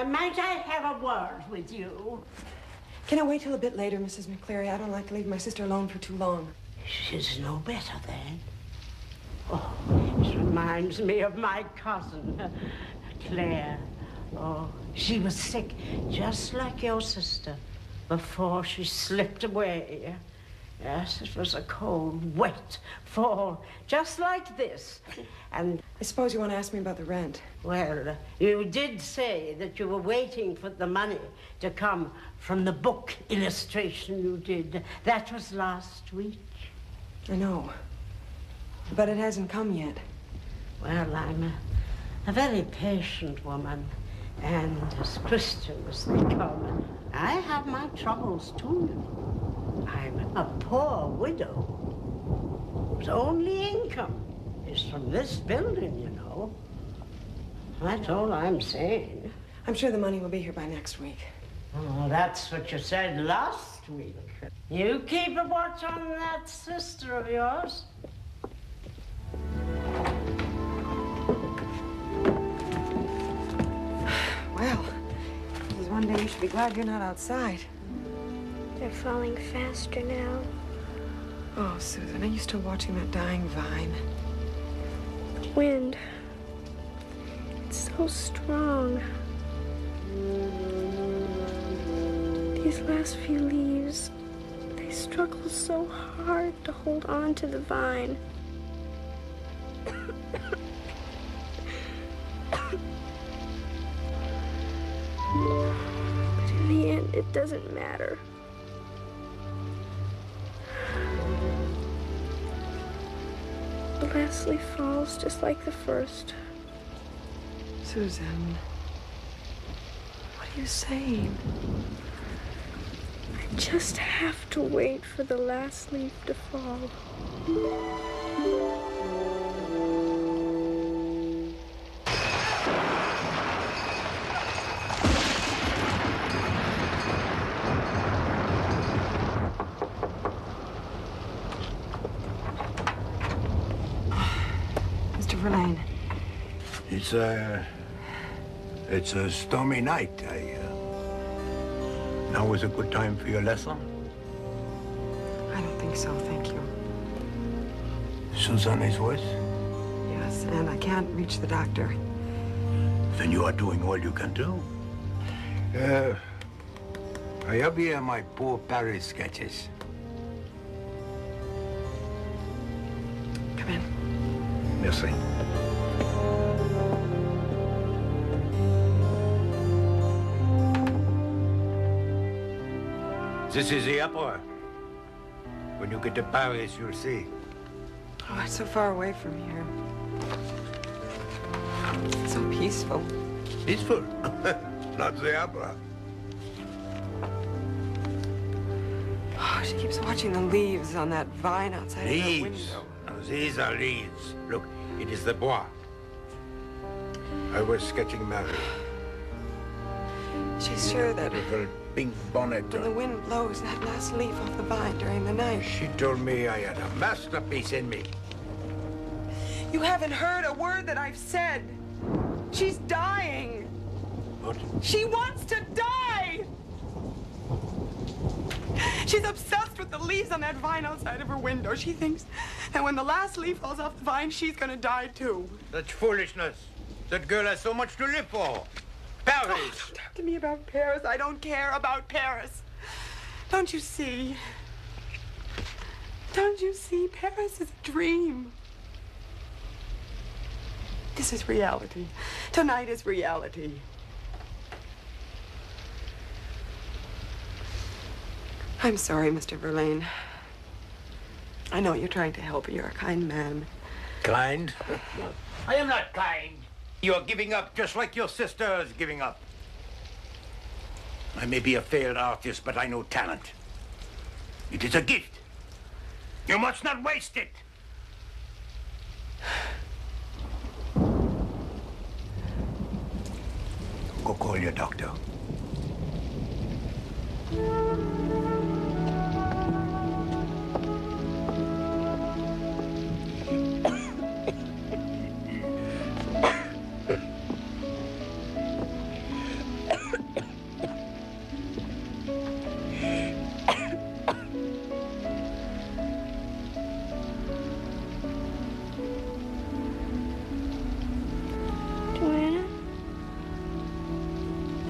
Might I have a word with you? Can I wait till a bit later, Mrs. McCleary? I don't like to leave my sister alone for too long. She's no better then. Oh, it reminds me of my cousin, Claire. Oh, she was sick, just like your sister, before she slipped away. Yes, it was a cold, wet fall, just like this. And I suppose you want to ask me about the rent. well, you did say that you were waiting for the money to come from the book illustration you did. That was last week. I know, but it hasn't come yet. Well, I'm a very patient woman, and as Christian as they come, I have my troubles too. I'm a poor widow whose only income is from this building, you know. That's all I'm saying. I'm sure the money will be here by next week. Oh, that's what you said last week. You keep a watch on that sister of yours. Well, this is one day you should be glad you're not outside. They're falling faster now. Oh, Susan, are you still watching that dying vine? Wind. It's so strong. These last few leaves, they struggle so hard to hold on to the vine. But in the end, it doesn't matter. The last leaf falls just like the first. Susan, what are you saying? I just have to wait for the last leaf to fall. Mr. Verlaine. It's a stormy night. Now is a good time for your lesson? I don't think so, thank you. Susan is worse? Yes, and I can't reach the doctor. Then you are doing all you can do. I have here my poor Paris sketches. Come in. Merci. This is the opera. When you get to Paris, you'll see. Oh, it's so far away from here. It's so peaceful. Peaceful, not the opera. Oh, she keeps watching the leaves on that vine outside of her Leaves. window. No, these are leaves. Look, it is the bois. I was sketching Mary. She's sure that Little pink bonnet when the on. wind blows that last leaf off the vine during the night. She told me I had a masterpiece in me. You haven't heard a word that I've said. She's dying. What? She wants to die. She's obsessed with the leaves on that vine outside of her window. She thinks that when the last leaf falls off the vine, she's gonna die too. That's foolishness. That girl has so much to live for. Paris. Oh, don't talk to me about Paris. I don't care about Paris. Don't you see? Don't you see? Paris is a dream. This is reality. Tonight is reality. I'm sorry, Mr. Verlaine. I know you're trying to help. You're a kind man. Kind? I am not kind. You're giving up just like your sister is giving up. I may be a failed artist, but I know talent. It is a gift. You must not waste it. Go call your doctor.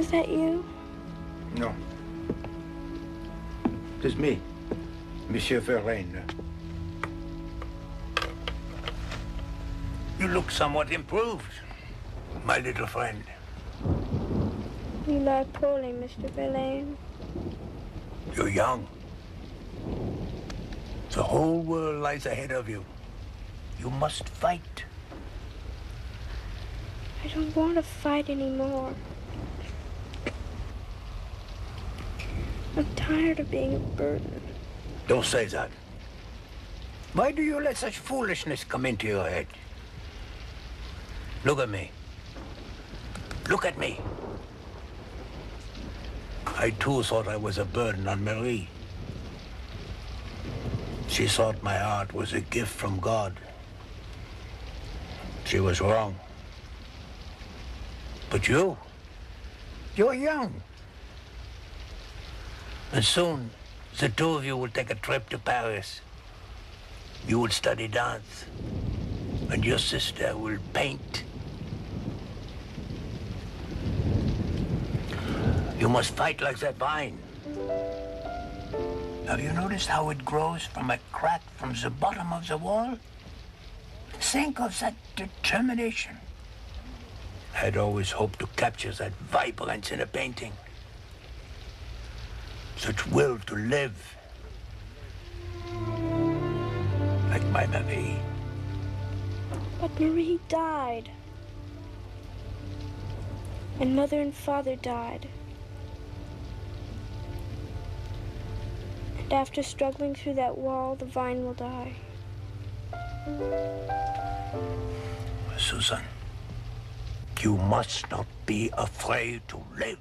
Is that you? No. It's me, Monsieur Verlaine. You look somewhat improved, my little friend. You lie poorly, Mr. Verlaine. You're young. The whole world lies ahead of you. You must fight. I don't want to fight anymore. I'm tired of being a burden. Don't say that. Why do you let such foolishness come into your head? Look at me. Look at me. I too thought I was a burden on Marie. She thought my art was a gift from God. She was wrong. But you're young. And soon, the two of you will take a trip to Paris. You will study dance, and your sister will paint. You must fight like that vine. Have you noticed how it grows from a crack from the bottom of the wall? Think of that determination. I'd always hoped to capture that vibrance in a painting. Such will to live. Like my Marie. But Marie died. And Mother and Father died. And after struggling through that wall, the vine will die. Susan, you must not be afraid to live.